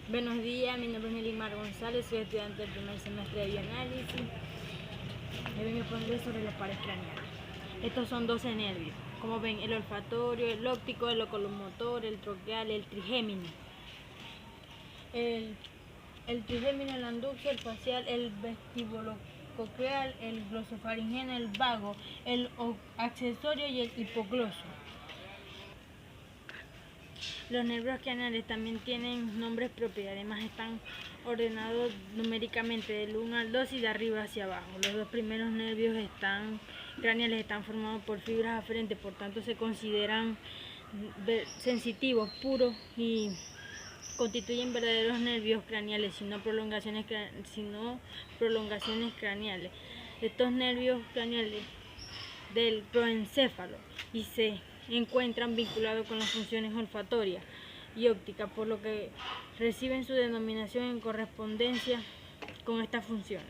Buenos días, mi nombre es Nelimar González, soy estudiante del primer semestre de bioanálisis. Me vengo a poner sobre los pares craneales. Estos son 12 nervios, como ven, el olfatorio, el óptico, el locomotor, el troqueal, el trigémino. El trigémino, el anduxo, el facial, el vestibulococlear, el glosofaringeno, el vago, el accesorio y el hipogloso. Los nervios craneales también tienen nombres propios, además están ordenados numéricamente del 1 al 2 y de arriba hacia abajo. Los dos primeros nervios craneales están formados por fibras aferentes, por tanto se consideran sensitivos, puros y constituyen verdaderos nervios craneales, sino prolongaciones craneales. Estos nervios craneales del proencéfalo y se encuentran vinculados con las funciones olfatorias y ópticas, por lo que reciben su denominación en correspondencia con estas funciones.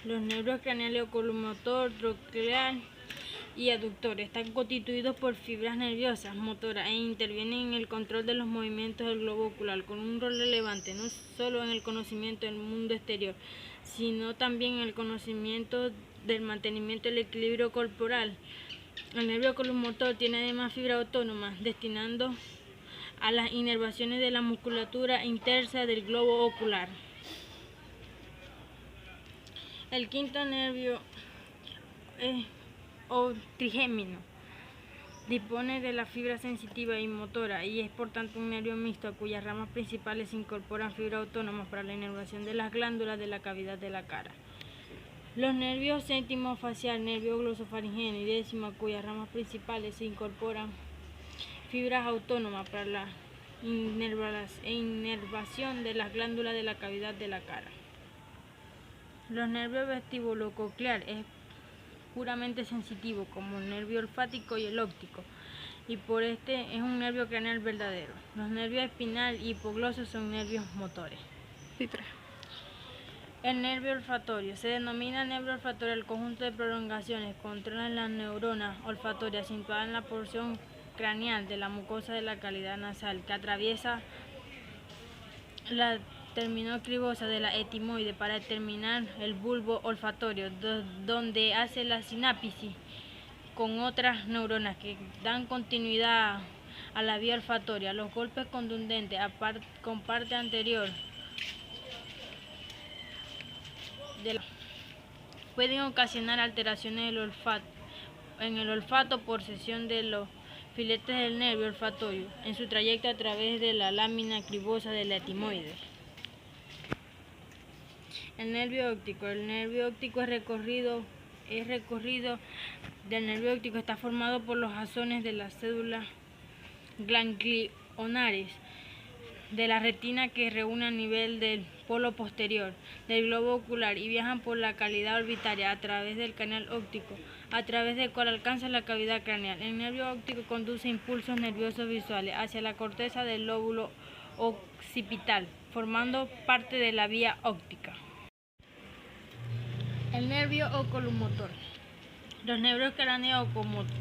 Los nervios craneales oculomotor, troqueal y aductor están constituidos por fibras nerviosas motoras e intervienen en el control de los movimientos del globo ocular, con un rol relevante no solo en el conocimiento del mundo exterior, sino también en el conocimiento del mantenimiento del equilibrio corporal. El nervio oculomotor tiene además fibras autónomas destinando a las inervaciones de la musculatura interna del globo ocular. El quinto nervio es trigémino. Dispone de la fibra sensitiva y motora y es por tanto un nervio mixto a cuyas ramas principales se incorporan fibras autónomas para la inervación de las glándulas de la cavidad de la cara. Los nervios séptimo facial, nervio glosofaringeno y décimo a cuyas ramas principales se incorporan fibras autónomas para la inervación de las glándulas de la cavidad de la cara. Los nervios vestibulococlear es puramente sensitivo, como el nervio olfático y el óptico, y por este es un nervio craneal verdadero. Los nervios espinal y hipogloso son nervios motores. El nervio olfatorio se denomina nervio olfatorio al conjunto de prolongaciones que controlan las neuronas olfatorias situadas en la porción craneal de la mucosa de la cavidad nasal, que atraviesa la terminocribosa de la etimoide para determinar el bulbo olfatorio, donde hace la sinápsis con otras neuronas que dan continuidad a la vía olfatoria. Los golpes contundentes con parte anterior pueden ocasionar alteraciones en el olfato por sección de los filetes del nervio olfatorio en su trayecto a través de la lámina cribosa de la etimoide. El nervio óptico. El nervio óptico es recorrido del nervio óptico está formado por los axones de las células ganglionares de la retina que reúne a nivel del polo posterior del globo ocular y viajan por la cavidad orbitaria a través del canal óptico, a través del cual alcanza la cavidad craneal. El nervio óptico conduce impulsos nerviosos visuales hacia la corteza del lóbulo occipital, formando parte de la vía óptica. El nervio oculomotor. Los nervios cráneos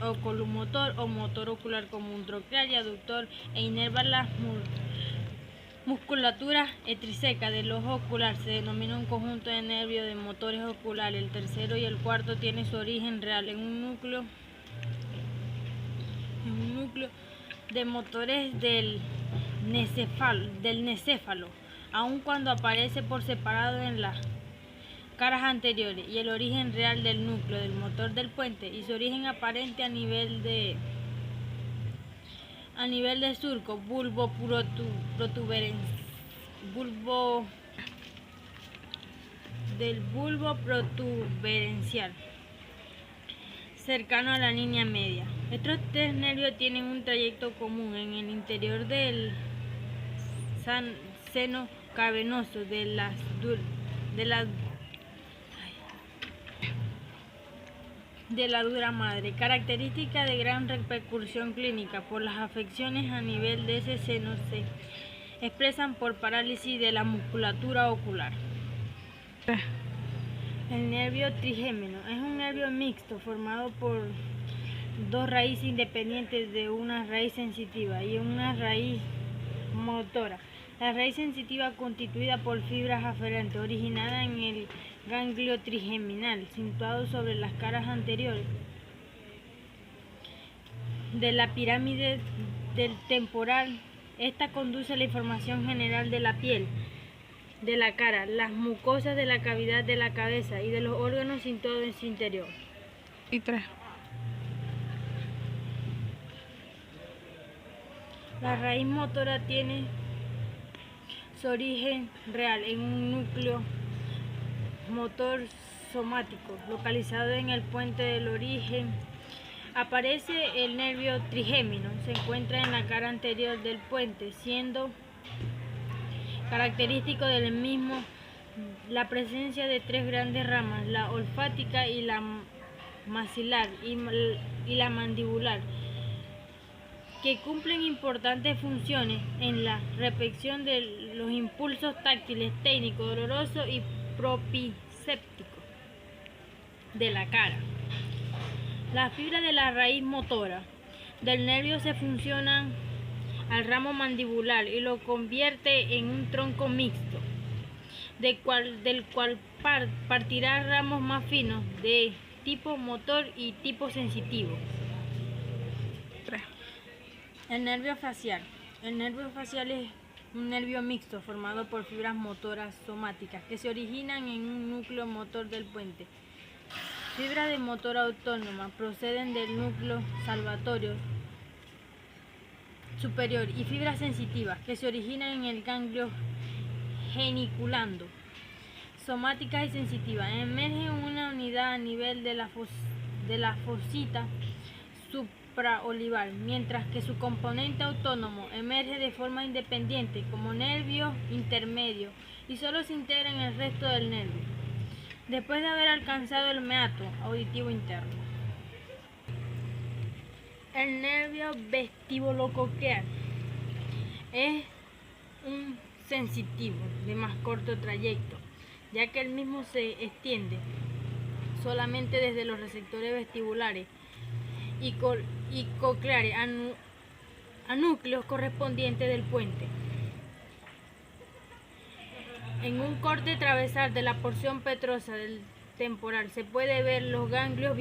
oculomotor o motor ocular común, troqueal y aductor inervan la musculatura extrínseca del ojo ocular. Se denomina un conjunto de nervios de motores oculares. El tercero y el cuarto tienen su origen real en un núcleo de motores del necéfalo, aun cuando aparece por separado en las caras anteriores, y el origen real del núcleo del motor del puente y su origen aparente a nivel de surco bulbo protuberencial cercano a la línea media. Estos tres nervios tienen un trayecto común en el interior del seno cavernoso de la dura madre, característica de gran repercusión clínica por las afecciones a nivel de ese seno se expresan por parálisis de la musculatura ocular. El nervio trigémino es un nervio mixto formado por dos raíces independientes de una raíz sensitiva y una raíz motora. La raíz sensitiva constituida por fibras aferentes originada en el ganglio trigeminal, situado sobre las caras anteriores de la pirámide del temporal. Esta conduce a la información general de la piel, de la cara, las mucosas de la cavidad de la cabeza y de los órganos situados en su interior. Y 3. La raíz motora tiene su origen real en un núcleo motor somático localizado en el puente del origen. Aparece el nervio trigémino, se encuentra en la cara anterior del puente, siendo característico del mismo la presencia de 3 grandes ramas, la olfática y la maxilar y la mandibular, que cumplen importantes funciones en la recepción de los impulsos táctiles, técnicos, dolorosos y proprioceptivos de la cara. Las fibras de la raíz motora del nervio se fusionan al ramo mandibular y lo convierte en un tronco mixto, del cual partirán ramos más finos de tipo motor y tipo sensitivo. 3. El nervio facial. El nervio facial es un nervio mixto formado por fibras motoras somáticas que se originan en un núcleo motor del puente. Fibras de motor autónoma proceden del núcleo salvatorio superior y fibras sensitivas que se originan en el ganglio geniculando. Somáticas y sensitivas emergen una unidad a nivel de la fosita supraolivar, mientras que su componente autónomo emerge de forma independiente como nervio intermedio y solo se integra en el resto del nervio después de haber alcanzado el meato auditivo interno. El nervio vestibulo-coclear es un sensitivo de más corto trayecto, ya que el mismo se extiende solamente desde los receptores vestibulares y cocleares a núcleos correspondientes del puente. En un corte transversal de la porción petrosa del temporal se puede ver los ganglios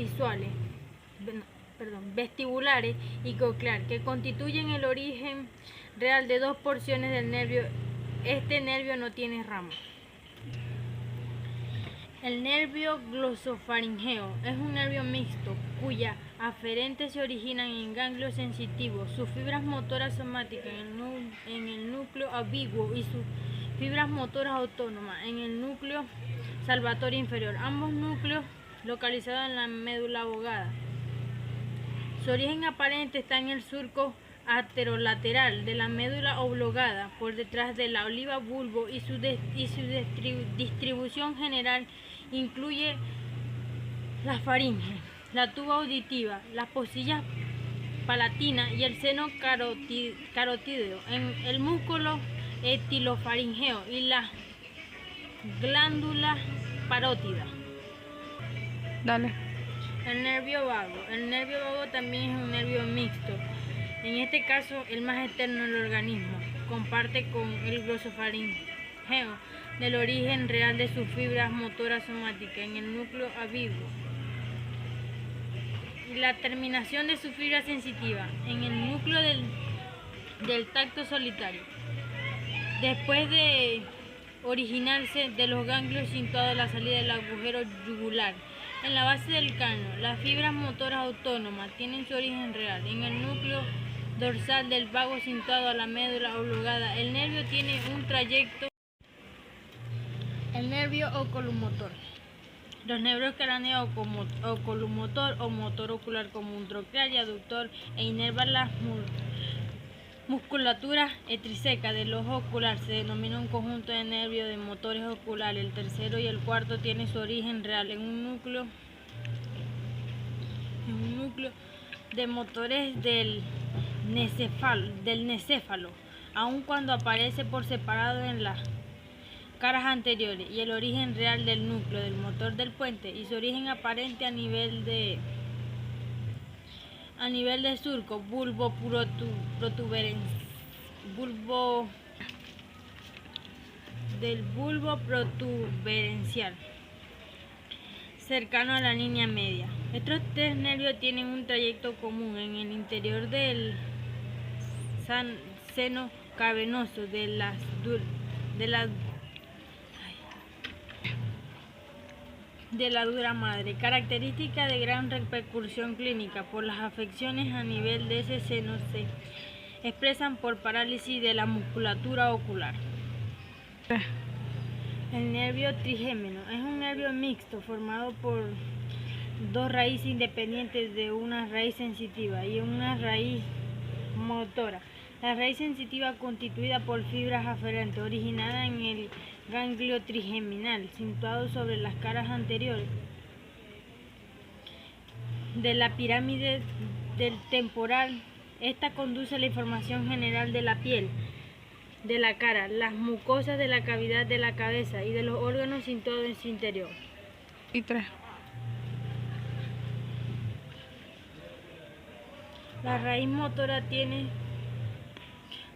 vestibulares y coclear, que constituyen el origen real de 2 porciones del nervio. Este nervio no tiene ramas. El nervio glosofaringeo es un nervio mixto cuya aferentes se originan en ganglios sensitivos, sus fibras motoras somáticas en el núcleo ambiguo y sus fibras motoras autónomas en el núcleo salvatorio inferior, ambos núcleos localizados en la médula abogada. Su origen aparente está en el surco anterolateral de la médula oblongada por detrás de la oliva bulbo y su distribución general incluye la faringe, la tuba auditiva, las pocillas palatinas y el seno carotídeo, en el músculo etilofaringeo y la glándula parótida. Dale. El nervio vago. El nervio vago también es un nervio mixto. En este caso, el más externo del organismo. Comparte con el glosofaringeo del origen real de sus fibras motoras somáticas en el núcleo ambiguo y la terminación de su fibra sensitiva en el núcleo del tacto solitario. Después de originarse de los ganglios situados a la salida del agujero yugular, en la base del cráneo, las fibras motoras autónomas tienen su origen real en el núcleo dorsal del vago situado a la médula oblongada. El nervio tiene un trayecto. El nervio oculomotor. Los nervios craneos oculomotor o motor ocular común, troclear y aductor e inervan las musculatura extrínseca del ojo ocular. Se denomina un conjunto de nervios de motores oculares. El tercero y el cuarto tienen su origen real en un núcleo de motores del necéfalo, aun cuando aparece por separado en las caras anteriores, y el origen real del núcleo del motor del puente y su origen aparente a nivel de surco bulbo bulbo protuberencial, cercano a la línea media. Estos tres nervios tienen un trayecto común en el interior del seno cavernoso de la dura madre, característica de gran repercusión clínica por las afecciones a nivel de ese seno se expresan por parálisis de la musculatura ocular. El nervio trigémino es un nervio mixto formado por dos raíces independientes de una raíz sensitiva y una raíz motora. La raíz sensitiva constituida por fibras aferentes originada en el ganglio trigeminal, situado sobre las caras anteriores de la pirámide del temporal. Esta conduce a la información general de la piel, de la cara, las mucosas de la cavidad de la cabeza y de los órganos situados en su interior. Y 3. La raíz motora tiene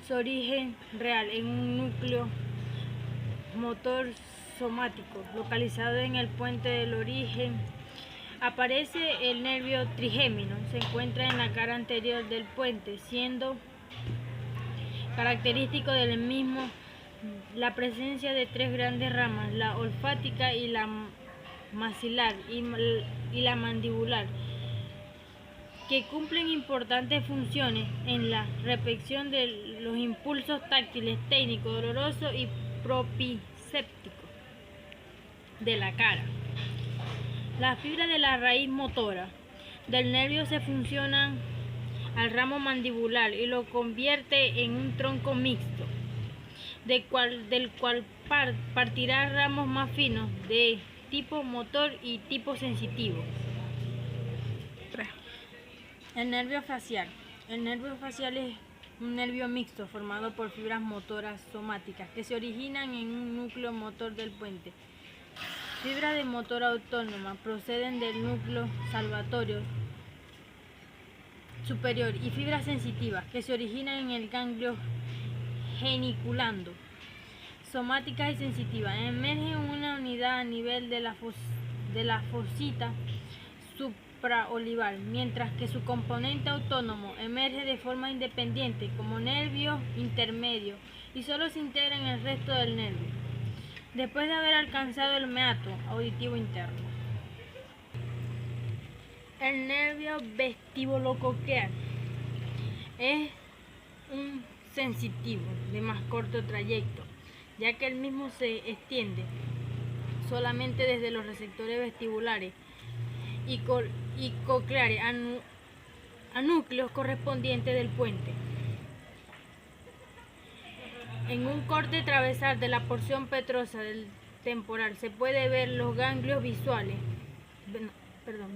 su origen real en un núcleo motor somático localizado en el puente del origen. Aparece el nervio trigémino, se encuentra en la cara anterior del puente, siendo característico del mismo la presencia de tres grandes ramas, la olfática y la maxilar y la mandibular, que cumplen importantes funciones en la recepción de los impulsos táctiles, técnicos, dolorosos y proprioceptivos de la cara. Las fibras de la raíz motora del nervio se fusionan al ramo mandibular y lo convierte en un tronco mixto, del cual partirá ramos más finos de tipo motor y tipo sensitivo. 3. El nervio facial. El nervio facial es un nervio mixto formado por fibras motoras somáticas que se originan en un núcleo motor del puente. Fibras de motor autónoma proceden del núcleo salvatorio superior y fibras sensitivas que se originan en el ganglio geniculando. Somáticas y sensitivas emergen una unidad a nivel de la fosita supraolivar, mientras que su componente autónomo emerge de forma independiente como nervio intermedio y solo se integra en el resto del nervio, después de haber alcanzado el meato auditivo interno. El nervio vestibulococlear es un sensitivo de más corto trayecto, ya que el mismo se extiende solamente desde los receptores vestibulares y cocleares a núcleos correspondientes del puente. En un corte transversal de la porción petrosa del temporal se puede ver los ganglios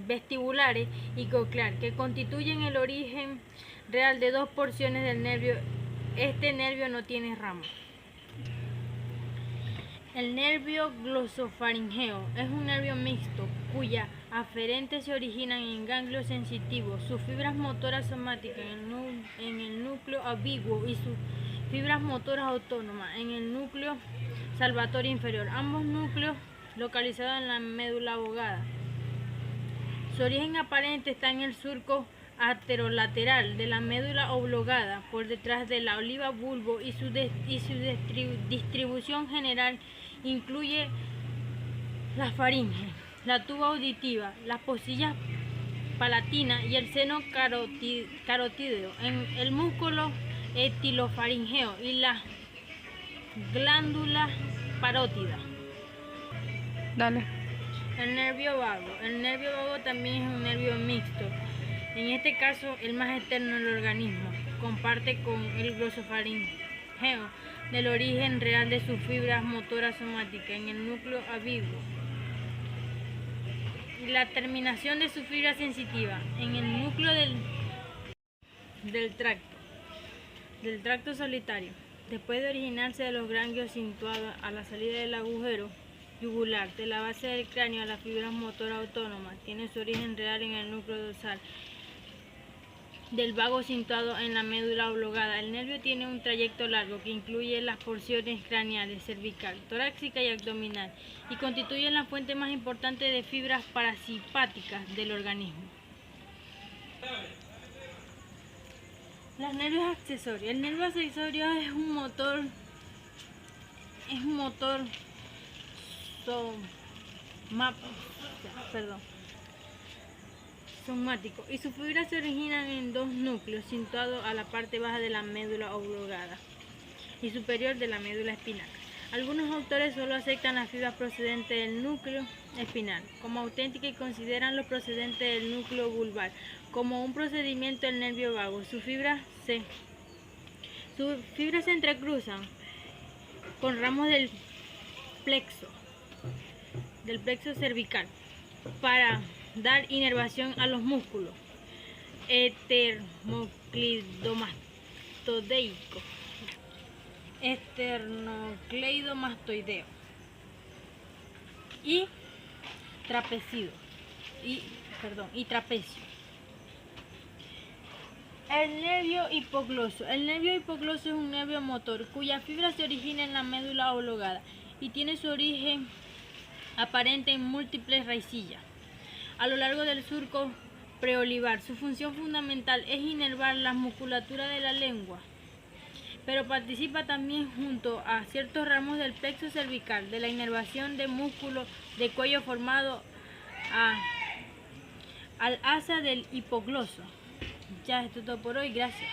vestibulares y coclear, que constituyen el origen real de dos porciones del nervio. Este nervio no tiene ramas. El nervio glosofaringeo es un nervio mixto cuya aferentes se originan en ganglios sensitivos, sus fibras motoras somáticas en el núcleo ambiguo y sus fibras motoras autónomas en el núcleo salvatorio inferior, ambos núcleos localizados en la médula oblongada. Su origen aparente está en el surco anterolateral de la médula oblongada, por detrás de la oliva bulbo, y su distribución general incluye la faringe, la tuba auditiva, las postillas palatinas y el seno carotídeo, en el músculo etilofaringeo y la glándula parótida. Dale. El nervio vago. El nervio vago también es un nervio mixto. En este caso, el más externo del organismo. Comparte con el glosofaringeo del origen real de sus fibras motoras somáticas en el núcleo ambiguo y la terminación de su fibra sensitiva en el núcleo del tracto solitario. Después de originarse de los ganglios situados a la salida del agujero yugular de la base del cráneo a las fibras motoras autónomas, tiene su origen real en el núcleo dorsal del vago situado en la médula oblongada. El nervio tiene un trayecto largo que incluye las porciones craneales, cervical, torácica y abdominal y constituye la fuente más importante de fibras parasimpáticas del organismo. Los nervios accesorios. El nervio accesorio es un motor somático y sus fibras se originan en dos núcleos situados a la parte baja de la médula oblongada y superior de la médula espinal. Algunos autores solo aceptan las fibras procedentes del núcleo espinal como auténticas y consideran los procedentes del núcleo vulvar como un procedimiento del nervio vago. Sus fibras se entrecruzan con ramos del plexo cervical para dar inervación a los músculos esternocleidomastoideo y trapecio. El nervio hipogloso. El nervio hipogloso es un nervio motor cuya fibra se origina en la médula oblongada y tiene su origen aparente en múltiples raicillas a lo largo del surco preolivar. Su función fundamental es inervar la musculatura de la lengua, pero participa también junto a ciertos ramos del plexo cervical de la inervación de músculo de cuello formado al asa del hipogloso. Ya, esto es todo por hoy. Gracias.